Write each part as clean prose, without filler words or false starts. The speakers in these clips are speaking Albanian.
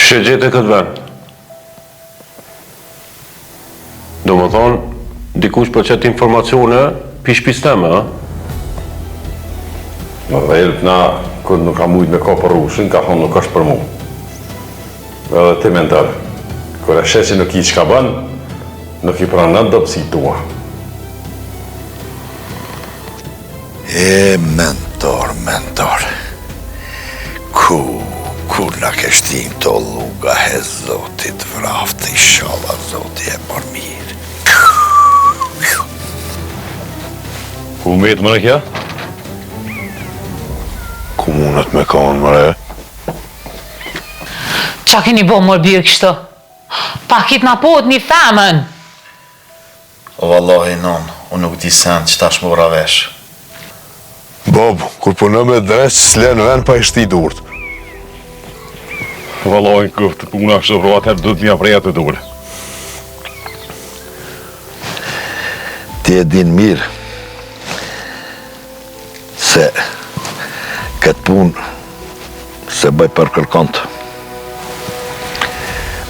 Që gjete këtë vend? Do më thonë, dikush për qëtë informacione, pishpis teme, a? Në dhejlët na, këtë nuk ka mujt me ka për rushin, ka thonë nuk është për mu. Edhe ti mentor, kër e sheqi nuk i që ka bën, nuk i pranën dopsi tua. Mentor. Kur na ke shtim të luga he Zotit vraftë, inshallah Zoti e mor mirë. Ku metë më në kja? Ku mundet me konë mëre? Qa keni bo mërë birë kështë? Pakit na pot një femën. O vallahi non, unë nuk di sen që tash më vravesh. Bob, kur punë me dres, s'len ven pa i shti durët. Valojnë këftë puna kështë vrovat herë dhëtë një preja të dure. Ti e din mirë se këtë punë se bëj për kërkontë.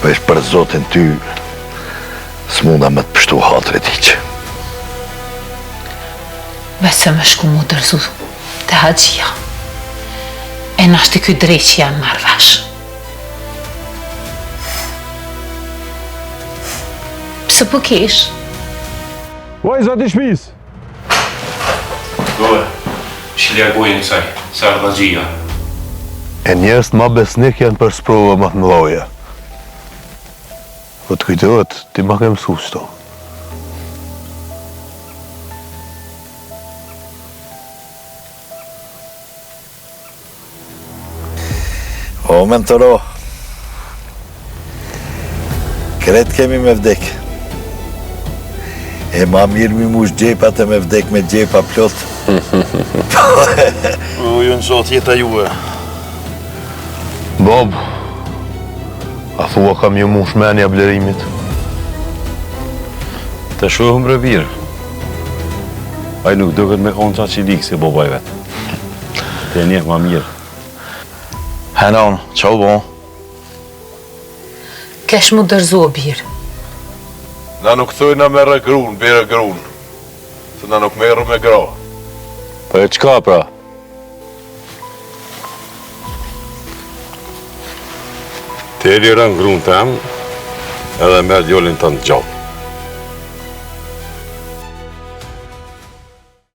Vesh për Zotin ty s'munda me të pështu hatrit iqë. Vese me shku mu dërzu të haqia. E nashti këtë drejt që janë marrë vesh. Pse po kesh? Oj, zoti shpis! Dove, shilja gojnë kësaj, sa ardhajia. E njerës ma besnik janë për sprova më të mëlloja. Po të kujtohet, ti ma ke mësu qëto. O, mentoro, kret kemi me vdek. E ma mirë mi mush gjepat e me vdek me gjepa plot. Ju në zot jeta juve. Bob, a thua kam ju mu shmenja blerimit? Të shohëm rëvirë. Aj nuk duket me konë qa që i dikë si bobaj vetë. Të njeh ma mirë. Henon, qa u bon? Kesh mu dërzu o birë. Na nuk thojna me rëgrun, bere grun. Se na nuk merru me gra. Po e qka pra? Te e lirën grunë tem, edhe merë djolin të në gjatë.